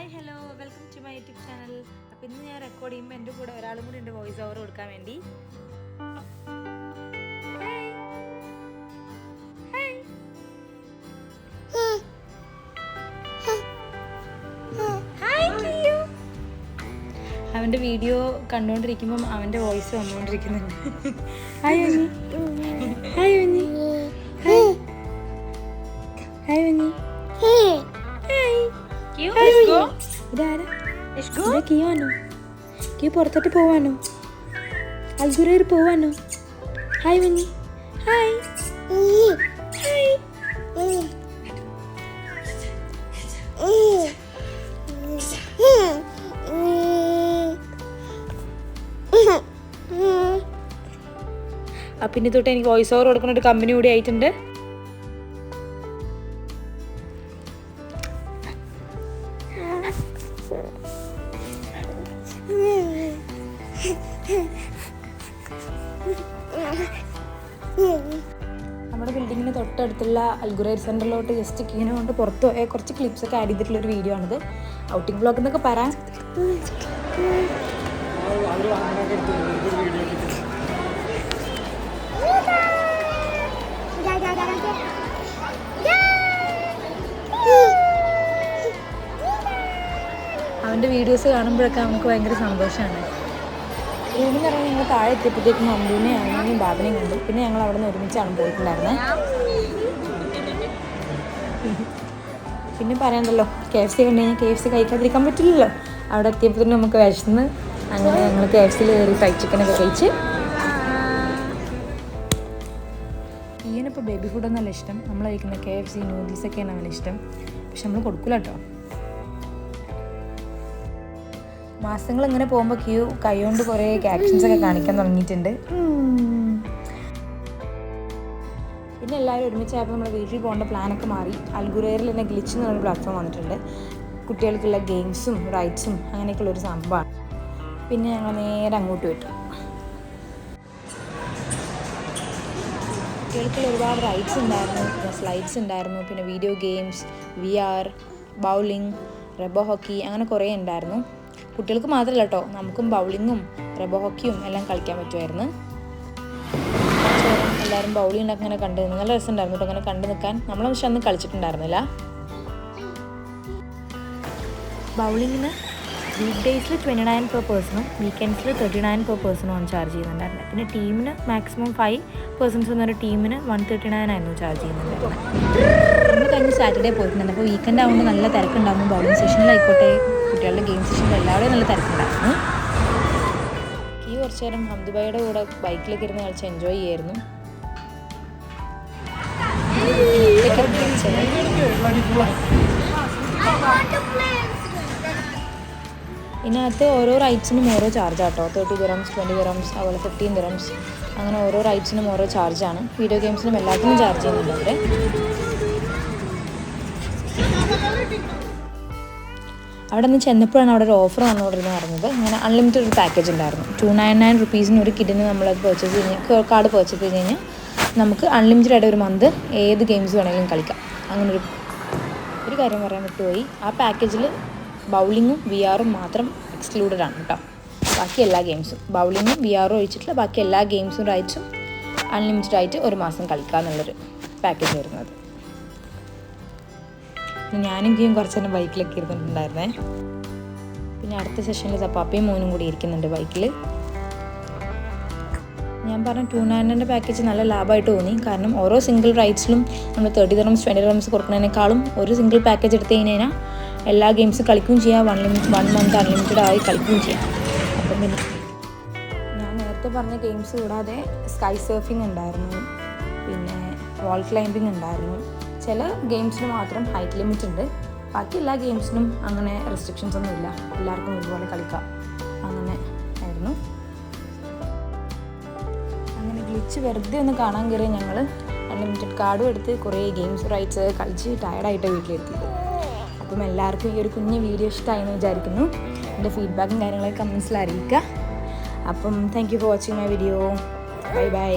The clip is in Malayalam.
Hi hello welcome to my YouTube channel. അപ്പോൾ ഇന്ന് ഞാൻ റെക്കോർഡ് ചെയ്യുമ്പോൾ എൻ്റെ കൂടെ ഒരാളും കൂടി ഉണ്ട് വോയിസ് ഓവർ കൊടുക്കാൻ വേണ്ടി. അവൻ്റെ വീഡിയോ കണ്ടുകൊണ്ടിരിക്കുമ്പം അവൻ്റെ വോയിസ് വന്നുകൊണ്ടിരിക്കുന്നുണ്ട്. ഹായ് വന്നി, ഹായ് വന്നി, ഹായ് വന്നി, ഇതാരാ? കിയാനോ? കിയ പുറത്തോട്ട് പോവാനോ? അൽഗുറേർ പോവാനോ? ഹായ് വന്നി, ഹായ് ഹായ്. പിന്നെ തൊട്ട് എനിക്ക് വോയിസ് ഓവർ കൊടുക്കുന്ന ഒരു കമ്പനി കൂടി ആയിട്ടുണ്ട്. നമ്മുടെ ബിൽഡിങ്ങിന് തൊട്ടടുത്തുള്ള അൽഗുറൈർ സെൻറ്ററിലോട്ട് ജസ്റ്റ് ഇങ്ങനെ കൊണ്ട് പുറത്ത് പോയ കുറച്ച് ക്ലിപ്സൊക്കെ ആഡ് ചെയ്തിട്ടുള്ളൊരു വീഡിയോ ആണിത്. ഔട്ടിംഗ് ബ്ലോഗ് എന്നൊക്കെ പറയാം. അവൻ്റെ വീഡിയോസ് കാണുമ്പോഴൊക്കെ നമുക്ക് ഭയങ്കര സന്തോഷമാണ്. റൂമിൽ ഇറങ്ങി ഞങ്ങൾ താഴെ എത്തിയപ്പോഴത്തേക്കും അമ്പൂനെ അമ്മയും ബാബിനെയും കണ്ടു. പിന്നെ ഞങ്ങൾ അവിടെ നിന്ന് ഒരുമിച്ചാണ് പോയിട്ടുണ്ടായിരുന്നത്. പിന്നെ പറയണ്ടല്ലോ, KFC കണ്ടു കഴിഞ്ഞാൽ KFC കഴിക്കാതിരിക്കാൻ പറ്റില്ലല്ലോ. അവിടെ എത്തിയപ്പോഴത്തേക്കും നമുക്ക് വിശന്ന് അങ്ങനെ ഞങ്ങൾ KFCയിൽ കയറി ഫ്രൈഡ് ചിക്കനൊക്കെ കഴിച്ച്. ഈയനിപ്പോൾ ബേബി ഫുഡൊന്നല്ല ഇഷ്ടം, നമ്മൾ കഴിക്കുന്ന KFC നൂഡിൽസൊക്കെയാണ് അവന് ഇഷ്ടം. പക്ഷെ നമ്മൾ കൊടുക്കില്ല കേട്ടോ. മാസങ്ങൾ ഇങ്ങനെ പോകുമ്പോൾ കൈ കൊണ്ട് കുറേ ആക്ഷൻസൊക്കെ കാണിക്കാൻ തുടങ്ങിയിട്ടുണ്ട്. പിന്നെ എല്ലാവരും ഒരുമിച്ചായപ്പോൾ നമ്മുടെ വീട്ടിൽ പോകേണ്ട പ്ലാനൊക്കെ മാറി. അൽഗുറേറിൽ തന്നെ ഗ്ലിച്ച് എന്ന് പറഞ്ഞൊരു പ്ലാറ്റ്ഫോം വന്നിട്ടുണ്ട്. കുട്ടികൾക്കുള്ള ഗെയിംസും റൈഡ്സും അങ്ങനെയൊക്കെയുള്ളൊരു സംഭവമാണ്. പിന്നെ ഞങ്ങൾ നേരെ അങ്ങോട്ട് വിട്ടു. കുട്ടികൾക്കുള്ള ഒരുപാട് റൈഡ്സ് ഉണ്ടായിരുന്നു, സ്ലൈഡ്സ് ഉണ്ടായിരുന്നു, പിന്നെ വീഡിയോ ഗെയിംസ്, VR, ബൗളിംഗ്, റെബോ ഹോക്കി, അങ്ങനെ കുറേ ഉണ്ടായിരുന്നു. കുട്ടികൾക്ക് മാത്രമല്ല കേട്ടോ, നമുക്കും ബൗളിങ്ങും റെബോ ഹോക്കിയും എല്ലാം കളിക്കാൻ പറ്റുമായിരുന്നു. എല്ലാവരും ബൗളിംഗ് അങ്ങനെ കണ്ട് നല്ല രസമുണ്ടായിരുന്നു കേട്ടോ അങ്ങനെ കണ്ടു നിൽക്കാൻ. നമ്മൾ പക്ഷെ അന്ന് കളിച്ചിട്ടുണ്ടായിരുന്നില്ല. ബൗളിങ്ങിന് വീക്ക് ഡേയ്സിൽ 29 per പേഴ്സണും വീക്കെൻഡ്സിൽ 39 per പേഴ്സണുമാണ് ചാർജ് ചെയ്യുന്നുണ്ടായിരുന്നത്. പിന്നെ ടീമിന് മാക്സിമം 5 persons എന്നൊരു ടീമിന് 139 ആയിരുന്നു ചാർജ് ചെയ്യുന്നുണ്ടായിരുന്നത്. നമ്മൾ കഴിഞ്ഞ് സാറ്റർഡേ പോയിട്ടുണ്ടായിരുന്നു. അപ്പോൾ വീക്കെൻഡ് ആകുമ്പോൾ നല്ല തിരക്കുണ്ടാകും. ബൗളിംഗ് സെഷനിലായിക്കോട്ടെ കുട്ടികളുടെ ഗെയിം സെഷനിൽ എല്ലാവരുടെയും നല്ല തിരക്കുണ്ടായിരുന്നു. കുറച്ച് നേരം ഹംദുബായിയുടെ കൂടെ ബൈക്കിലേക്ക് ഇരുന്ന് കളിച്ച് എൻജോയ് ചെയ്യായിരുന്നു. ഇതിനകത്ത് ഓരോ റൈഡ്സിനും ഓരോ ചാർജ് ആട്ടോ. 30 dirhams, 20 dirhams, അതുപോലെ 15 dirhams, അങ്ങനെ ഓരോ റൈഡ്സിനും ഓരോ ചാർജാണ്. വീഡിയോ ഗെയിംസിനും എല്ലാത്തിനും ചാർജ് ചെയ്യുന്നുണ്ട് അവർ. അവിടെ നിന്ന് ചെന്നപ്പോഴാണ് അവിടെ ഒരു ഓഫർ വന്നുകൊണ്ടിരുന്നത് പറഞ്ഞത്. അങ്ങനെ അൺലിമിറ്റഡ് ഒരു പാക്കേജ് ഉണ്ടായിരുന്നു. 299 rupeesന് ഒരു കിഡിന് നമ്മളത് പർച്ചേസ് കഴിഞ്ഞാൽ കാർഡ് പർച്ചേസ് ചെയ്ത് കഴിഞ്ഞാൽ നമുക്ക് അൺലിമിറ്റഡ് ആയിട്ട് ഒരു മന്ത് ഏത് ഗെയിംസ് വേണമെങ്കിലും കളിക്കാം. അങ്ങനെ ഒരു കാര്യം പറയാൻ വിട്ടുപോയി, ആ പാക്കേജിൽ ബൗളിങ്ങും VR മാത്രം എക്സ്ക്ലൂഡഡ് ആണ് കേട്ടോ. ബാക്കി എല്ലാ ഗെയിംസും ബൗളിങ്ങും VR ഒഴിച്ചിട്ടുള്ള ബാക്കി എല്ലാ ഗെയിംസും റൈറ്റ്സും അൺലിമിറ്റഡ് ആയിട്ട് ഒരു മാസം കളിക്കുക എന്നുള്ളൊരു പാക്കേജ് വരുന്നത്. ഞാനും കീയും കുറച്ച് നേരം ബൈക്കിലൊക്കെ ഇരുന്നിട്ടുണ്ടായിരുന്നേ. പിന്നെ അടുത്ത സെഷനിൽ പപ്പയും മോനും കൂടി ഇരിക്കുന്നുണ്ട് ബൈക്കിൽ. ഞാൻ പറഞ്ഞ 299 പാക്കേജ് നല്ല ലാഭമായിട്ട് തോന്നി. കാരണം ഓരോ സിംഗിൾ റൈഡ്സിലും നമ്മൾ 30 dirhams 20 dirhams കൊടുക്കുന്നതിനേക്കാളും ഒരു സിംഗിൾ പാക്കേജ് എടുത്തു കഴിഞ്ഞാൽ എല്ലാ ഗെയിംസും കളിക്കുകയും ചെയ്യാം. 1 month അൺലിമിറ്റഡ് ആയി കളിക്കുകയും ചെയ്യാം. അപ്പം പിന്നെ ഞാൻ നേരത്തെ പറഞ്ഞ ഗെയിംസ് കൂടാതെ സ്കൈ സർഫിംഗ് ഉണ്ടായിരുന്നു, പിന്നെ വാൾ ക്ലൈമ്പിംഗ് ഉണ്ടായിരുന്നു. ചില ഗെയിംസിന് മാത്രം ഹൈറ്റ് ലിമിറ്റ് ഉണ്ട്. ബാക്കി എല്ലാ ഗെയിംസിനും അങ്ങനെ റെസ്ട്രിക്ഷൻസ് ഒന്നും ഇല്ല, എല്ലാവർക്കും ഒരുപോലെ കളിക്കാം. അങ്ങനെ ആയിരുന്നു. അങ്ങനെ ഗ്ലിച്ച് വെറുതെ ഒന്ന് കാണാൻ കയറി ഞങ്ങൾ അൺലിമിറ്റഡ് കാർഡും എടുത്ത് കുറേ ഗെയിംസ് റൈഡ്സ് കളിച്ച് ടയർഡായിട്ട് വീട്ടിലെത്തിയത്. അപ്പം എല്ലാവർക്കും ഈ ഒരു കുഞ്ഞ് വീഡിയോ ഇഷ്ടമായെന്ന് വിചാരിക്കുന്നു. എൻ്റെ ഫീഡ്ബാക്കും കാര്യങ്ങളൊക്കെ കമൻസിൽ അറിയിക്കുക. അപ്പം thank you for watching my video. Bye bye.